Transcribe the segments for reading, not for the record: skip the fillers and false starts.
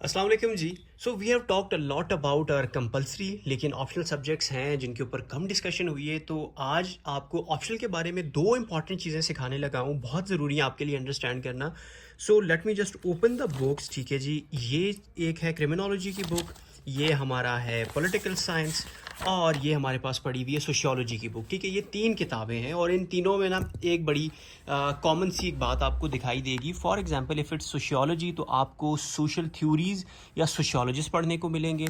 अस्सलाम वालेकुम जी। So we have talked a lot about our compulsory लेकिन ऑप्शनल सब्जेक्ट्स हैं जिनके ऊपर कम डिस्कशन हुई है। तो आज आपको ऑप्शनल के बारे में दो इंपॉर्टेंट चीज़ें सिखाने लगा हूँ, बहुत ज़रूरी है आपके लिए अंडरस्टैंड करना। So let me just open the books. ठीक है जी, ये एक है क्रिमिनोलॉजी की बुक, ये हमारा है पॉलिटिकल साइंस, और ये हमारे पास पड़ी हुई है सोशियोलॉजी की बुक। ठीक है, ये तीन किताबें हैं और इन तीनों में ना एक बड़ी कॉमन सी एक बात आपको दिखाई देगी। For example if it's sociology तो आपको सोशल थ्योरीज़ या सोशियोलॉजिस्ट पढ़ने को मिलेंगे।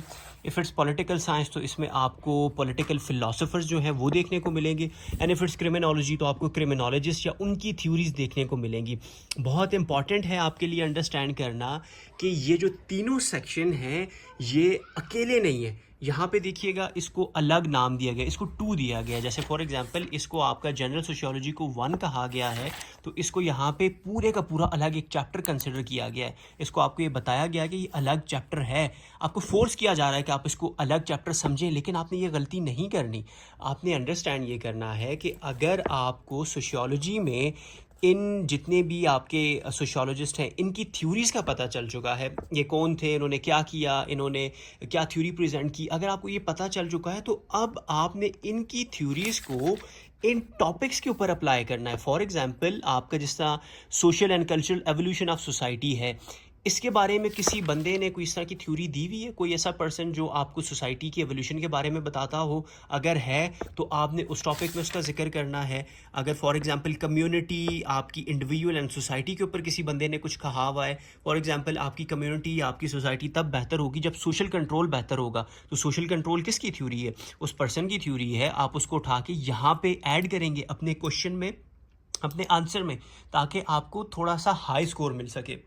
इफ़ इट्स पॉलिटिकल साइंस तो इसमें आपको पॉलिटिकल फ़िलासफ़र्स जो हैं वो देखने को मिलेंगे। एंड इफ़ इट्स क्रिमिनोलॉजी तो आपको क्रिमिनोलॉजिस्ट या उनकी थ्योरीज़ देखने को मिलेंगी। बहुत इंपॉर्टेंट है आपके लिए अंडरस्टैंड करना कि ये जो तीनों सेक्शन हैं ये अकेले नहीं है। यहाँ पे देखिएगा, इसको अलग नाम दिया गया, इसको 2 दिया गया है। जैसे फॉर एग्जांपल इसको आपका जनरल सोशियोलॉजी को 1 कहा गया है, तो इसको यहाँ पे पूरे का पूरा अलग एक चैप्टर कंसिडर किया गया है। इसको आपको ये बताया गया है कि ये अलग चैप्टर है। आपको फोर्स किया जा रहा है कि आप इसको अलग चैप्टर समझें, लेकिन आपने ये गलती नहीं करनी। आपने अंडरस्टैंड ये करना है कि अगर आपको सोशियोलॉजी में इन जितने भी आपके सोशियोलॉजिस्ट हैं इनकी थ्योरीज़ का पता चल चुका है, ये कौन थे, इन्होंने क्या किया, इन्होंने क्या थ्योरी प्रेजेंट की, अगर आपको ये पता चल चुका है तो अब आपने इनकी थ्योरीज़ को इन टॉपिक्स के ऊपर अप्लाई करना है। फॉर एग्जांपल आपका जिस तरह social and cultural evolution of society है, इसके बारे में किसी बंदे ने कोई इस तरह की थ्योरी दी हुई है? कोई ऐसा पर्सन जो आपको सोसाइटी की एवोल्यूशन के बारे में बताता हो? अगर है तो आपने उस टॉपिक में उसका जिक्र करना है। अगर फॉर एग्जांपल कम्युनिटी, आपकी इंडिविजुअल एंड सोसाइटी के ऊपर किसी बंदे ने कुछ कहा हुआ है, फॉर एग्जांपल आपकी कम्युनिटी या आपकी सोसाइटी तब बेहतर होगी जब सोशल कंट्रोल बेहतर होगा। तो सोशल कंट्रोल किसकी थ्योरी है? उस पर्सन की थ्योरी है। आप उसको उठा के यहाँ पे ऐड करेंगे अपने क्वेश्चन में, अपने आंसर में, ताकि आपको थोड़ा सा हाई स्कोर मिल सके।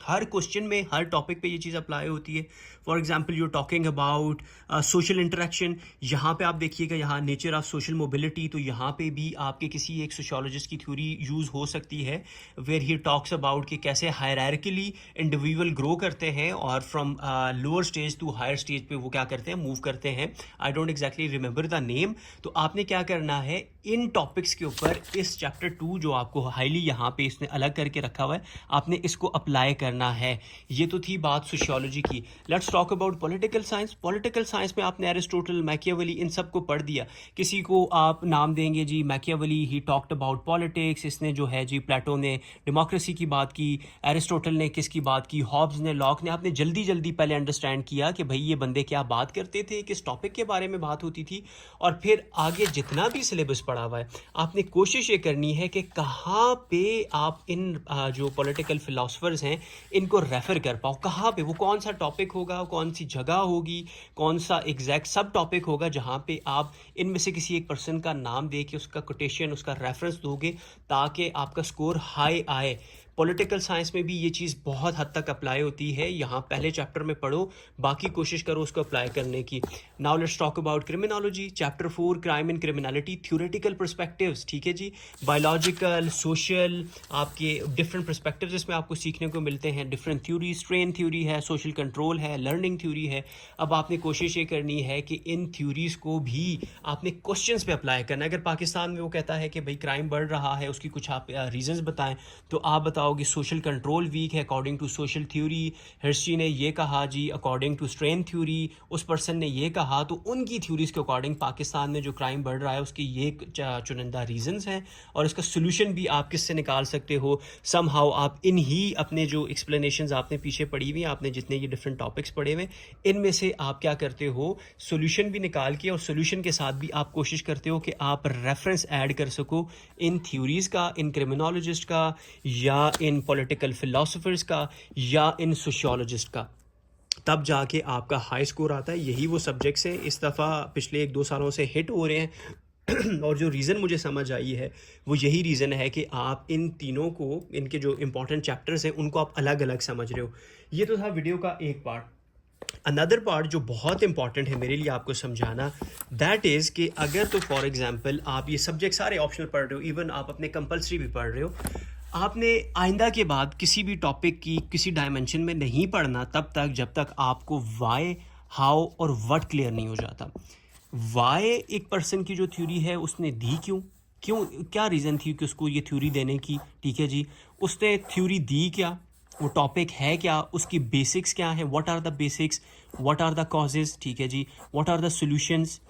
हर क्वेश्चन में, हर टॉपिक पे ये चीज़ अप्लाई होती है। For example you talking about social interaction, यहाँ पे आप देखिएगा, यहाँ नेचर ऑफ सोशल मोबिलिटी, तो यहाँ पे भी आपके किसी एक सोशियोलॉजिस्ट की थ्योरी यूज़ हो सकती है, वेयर ही टॉक्स अबाउट कि कैसे हायरार्किली इंडिविजुअल ग्रो करते हैं और from lower stage to higher stage पे वो क्या करते हैं, मूव करते हैं। I don't exactly remember the name. तो आपने क्या करना है, इन टॉपिक्स के ऊपर इस चैप्टर 2 जो आपको हाईली यहाँ पे इसने अलग करके रखा हुआ है, आपने इसको अप्लाई करना है। ये तो थी बात सोशियोलॉजी की। Let's talk about political science. Political science में आपने एरिस्टोटल, मैकियावेली, इन सब को पढ़ दिया। किसी को आप नाम देंगे जी Machiavelli, he talked about politics, इसने जो है जी प्लेटो ने डेमोक्रेसी की बात की, एरिस्टोटल ने किसकी बात की, हॉब्स ने, लॉक ने। आपने जल्दी जल्दी पहले अंडरस्टैंड किया कि भाई ये बंदे क्या बात करते थे, किस टॉपिक के बारे में बात होती थी। और फिर आगे जितना भी सिलेबस पढ़ा हुआ है, आपने कोशिश ये करनी है कि कहाँ पे आप इन जो पॉलिटिकल फिलोसफर्स हैं इनको रेफ़र कर पाओ। कहाँ पे, वो कौन सा टॉपिक होगा, कौन सी जगह होगी, कौन सा एग्जैक्ट सब टॉपिक होगा जहाँ पे आप इनमें से किसी एक पर्सन का नाम दे के उसका कोटेशन, उसका रेफरेंस दोगे, ताकि आपका स्कोर हाई आए। पॉलिटिकल साइंस में भी ये चीज़ बहुत हद तक अप्लाई होती है। यहाँ पहले चैप्टर में पढ़ो, बाकी कोशिश करो उसको अप्लाई करने की। Now let's talk about criminology, chapter 4, crime and criminality, theoretical perspectives. ठीक है जी, बायोलॉजिकल, सोशल, आपके डिफरेंट पर्सपेक्टिव्स इसमें आपको सीखने को मिलते हैं। डिफरेंट थ्योरी, स्ट्रेन थ्योरी है, सोशल कंट्रोल है, लर्निंग थ्योरी है। अब आपने कोशिश ये करनी है कि इन थ्योरीज़ को भी आपने क्वेश्चंस पे अप्लाई करना है। अगर पाकिस्तान में वो कहता है कि भाई क्राइम बढ़ रहा है, उसकी कुछ आप रीजंस बताएं, तो आप बताओगे सोशल कंट्रोल वीक है अकॉर्डिंग टू सोशल थ्योरी, हिर्शी ने ये कहा जी अकॉर्डिंग टू स्ट्रेन थ्योरी, उस पर्सन ने ये कहा, तो उनकी थ्योरीज़ के अकॉर्डिंग पाकिस्तान में जो क्राइम बढ़ रहा है उसके ये चुनिंदा रीजंस हैं, और इसका सोल्यूशन भी आप किससे निकाल सकते हो। समहाउ आप इन ही अपने जो एक्सप्लेनेशंस आपने पीछे पढ़ी हुई, आपने जितने ये डिफरेंट टॉपिक्स पढ़े हुए, इनमें से आप क्या करते हो, सोल्यूशन भी निकाल के, और सोल्यूशन के साथ भी आप कोशिश करते हो कि आप रेफरेंस ऐड कर सको इन थ्योरीज़ का, इन क्रिमिनोलॉजिस्ट का, या इन पॉलिटिकल फिलोसफर्स का, या इन सोशियोलॉजिस्ट का। तब जाके आपका हाई स्कोर आता है। यही वो सब्जेक्ट्स हैं इस दफ़ा पिछले 1-2 सालों से हिट हो रहे हैं और जो रीज़न मुझे समझ आई है वो यही रीज़न है कि आप इन तीनों को, इनके जो इंपॉर्टेंट चैप्टर्स हैं उनको आप अलग अलग समझ रहे हो। ये तो था वीडियो का एक पार्ट। अनदर पार्ट जो बहुत इंपॉर्टेंट है मेरे लिए आपको समझाना, दैट इज़ कि अगर तो फॉर एग्जांपल आप ये सब्जेक्ट सारे ऑप्शनल पढ़ रहे हो, इवन आप अपने कंपलसरी भी पढ़ रहे हो, आपने आइंदा के बाद किसी भी टॉपिक की किसी डायमेंशन में नहीं पढ़ना तब तक जब तक आपको वाई, हाउ और व्हाट क्लियर नहीं हो जाता। वाई एक पर्सन की जो थ्योरी है उसने दी क्यों, क्या रीज़न थी कि उसको ये थ्योरी देने की। ठीक है जी, उसने थ्योरी दी क्या, वो टॉपिक है क्या, उसकी बेसिक्स क्या है, what are the basics, what are the causes, ठीक है जी, what are the solutions,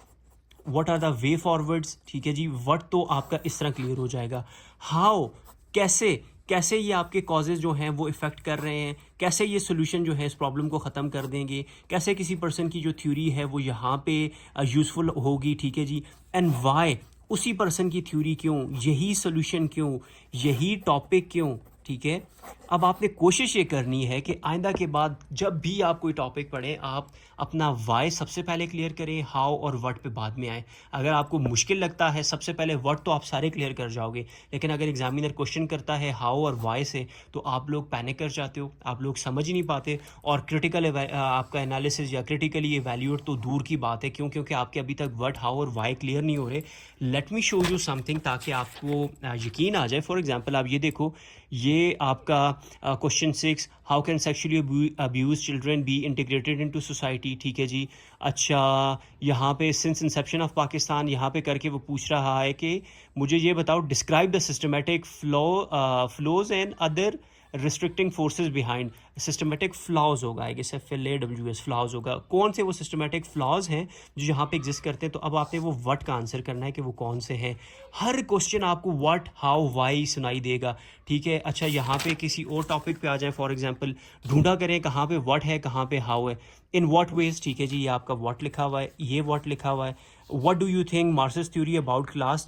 what are the way forwards, ठीक है जी। व्हाट तो आपका इस तरह क्लियर हो जाएगा। हाउ, कैसे, कैसे ये आपके कॉजेज़ जो हैं वो इफ़ेक्ट कर रहे हैं, कैसे ये सोल्यूशन जो है इस प्रॉब्लम को ख़त्म कर देंगे, कैसे किसी पर्सन की जो थ्योरी है वो यहाँ पे यूज़फुल होगी, ठीक है जी। एंड वाई, उसी पर्सन की थ्योरी क्यों, यही सोल्यूशन क्यों, यही टॉपिक क्यों, ठीक है। अब आपने कोशिश ये करनी है कि आइंदा के बाद जब भी आप कोई टॉपिक पढ़ें, आप अपना वाई सबसे पहले क्लियर करें, हाउ और व्हाट पे बाद में आए। अगर आपको मुश्किल लगता है सबसे पहले व्हाट, तो आप सारे क्लियर कर जाओगे, लेकिन अगर एग्जामिनर क्वेश्चन करता है हाउ और वाई से, तो आप लोग पैनिक कर जाते हो, आप लोग समझ ही नहीं पाते। और क्रिटिकल आपका एनालिसिस या क्रिटिकली एवेल्यूएट तो दूर की बात है, क्यों, क्योंकि आपके अभी तक व्हाट, हाउ और वाई क्लियर नहीं हो रहे। Let me show you something, ताकि आपको यकीन आ जाए। फॉर एग्जाम्पल आप ये देखो, ये आपका question 6, how can sexually abuse children be integrated into society, ठीक है जी। अच्छा, यहाँ पे सिंस इंसेप्शन ऑफ पाकिस्तान, यहाँ पे करके वो पूछ रहा है कि मुझे ये बताओ, describe the systematic flows and other restricting forces behind. Systematic flaws होगा, आई गेस FLAWS, फ्लॉज होगा। कौन से वो सिस्टमेटिक फ्लॉज हैं जो यहाँ पे एग्जिस्ट करते हैं। तो अब आपने वो व्हाट का आंसर करना है कि वो कौन से हैं। हर क्वेश्चन आपको व्हाट, हाउ, वाई सुनाई देगा, ठीक है। अच्छा, यहाँ पे किसी और टॉपिक पे आ जाए, फॉर एग्जांपल ढूंढा करें कहाँ पे व्हाट है, कहाँ पे हाउ है, इन व्हाट वेज, ठीक है जी। ये आपका व्हाट लिखा हुआ है, ये व्हाट लिखा हुआ है। What do you think Marx's theory about class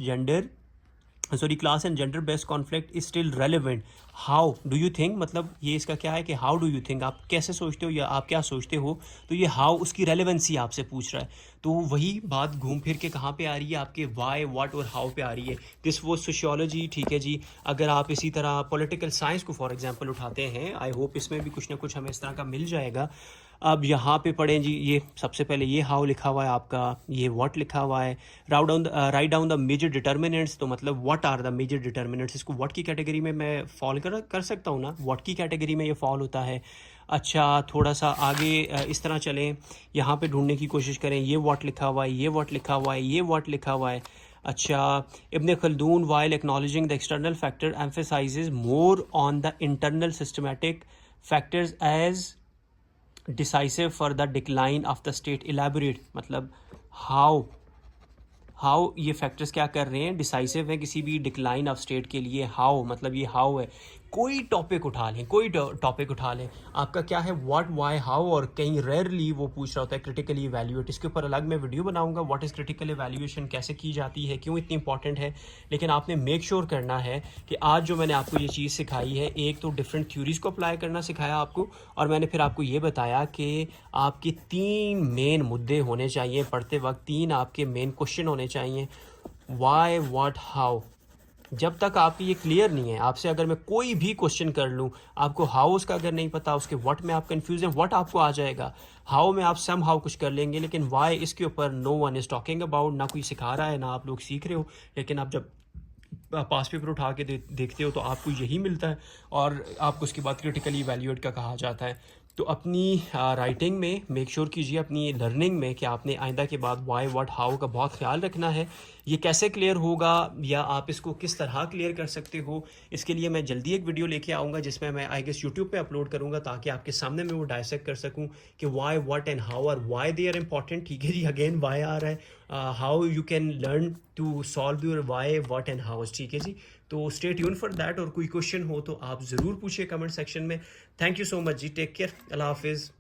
and gender based conflict is still relevant. How do you think, मतलब ये इसका क्या है कि हाउ डू यू थिंक, आप कैसे सोचते हो या आप क्या सोचते हो। तो ये हाउ, उसकी रेलेवेंसी आपसे पूछ रहा है। तो वही बात घूम फिर के कहाँ पे आ रही है, आपके वाई, व्हाट और हाउ पे आ रही है। दिस वो सोशियोलॉजी, ठीक है जी। अगर आप इसी तरह पॉलिटिकल साइंस को फॉर एग्जांपल उठाते हैं, आई होप इसमें भी कुछ ना कुछ हमें इस तरह का मिल जाएगा। अब यहाँ पे पढ़ें जी, ये सबसे पहले ये हाउ लिखा हुआ है आपका, ये व्हाट लिखा हुआ है। Write down the major determinants, तो मतलब what are the major determinants, इसको व्हाट की कैटेगरी में मैं फॉल कर सकता हूँ ना, व्हाट की कैटेगरी में ये फॉल होता है। अच्छा, थोड़ा सा आगे इस तरह चलें, यहाँ पे ढूंढने की कोशिश करें, ये व्हाट लिखा हुआ है, ये व्हाट लिखा हुआ है, ये व्हाट लिखा हुआ है। अच्छा, Ibn Khaldun while acknowledging the external factor emphasises more on the internal systematic factors as decisive for the decline of the state. Elaborate, मतलब हाउ ये फैक्टर्स क्या कर रहे हैं, डिसाइसिव है किसी भी डिक्लाइन ऑफ स्टेट के लिए। हाउ मतलब ये हाउ है। कोई टॉपिक उठा लें, कोई टॉपिक उठा लें, आपका क्या है व्हाट, वाई, हाउ, और कहीं रेयरली वो पूछ रहा होता है क्रिटिकली इवैल्यूएट। इसके ऊपर अलग मैं वीडियो बनाऊंगा, व्हाट इज़ क्रिटिकल इवैल्यूएशन, कैसे की जाती है, क्यों इतनी इंपॉर्टेंट है। लेकिन आपने मेक श्योर करना है कि आज जो मैंने आपको ये चीज़ सिखाई है, एक तो डिफरेंट थ्योरीज़ को अप्लाई करना सिखाया आपको, और मैंने फिर आपको ये बताया कि आपके 3 मेन मुद्दे होने चाहिए पढ़ते वक्त, 3 आपके मेन क्वेश्चन होने चाहिए, वाई, व्हाट, हाउ। जब तक आपकी ये क्लियर नहीं है, आपसे अगर मैं कोई भी क्वेश्चन कर लूँ, आपको हाउ उसका अगर नहीं पता, उसके व्हाट में आप कंफ्यूज हैं, व्हाट आपको आ जाएगा, हाउ में आप सम हाउ कुछ कर लेंगे, लेकिन वाई इसके ऊपर no one is talking about, ना कोई सिखा रहा है, ना आप लोग सीख रहे हो। लेकिन आप जब पास पेपर उठा के देखते हो तो आपको यही मिलता है, और आपको उसके बाद क्रिटिकली इवैल्यूएट का कहा जाता है। तो अपनी राइटिंग में मेक श्योर कीजिए, अपनी लर्निंग में, कि आपने आइंदा के बाद वाई, व्हाट, हाउ का बहुत ख्याल रखना है। ये कैसे क्लियर होगा या आप इसको किस तरह क्लियर कर सकते हो, इसके लिए मैं जल्दी एक वीडियो लेके आऊँगा, जिसमें मैं आई गेस यूट्यूब पे अपलोड करूँगा, ताकि आपके सामने मैं वो डायसेक्ट कर सकूँ कि वाई, व्हाट एंड हाउ, और वाई दे आर इंपॉर्टेंट, ठीक है जी। अगेन वाई आ रहा है, how you can learn to solve your why, what and hows, ठीक है जी। तो स्टे ट्यून फॉर दैट, और कोई क्वेश्चन हो तो आप ज़रूर पूछिए कमेंट सेक्शन में। थैंक यू सो मच जी, टेक केयर, अल्लाह हाफिज़।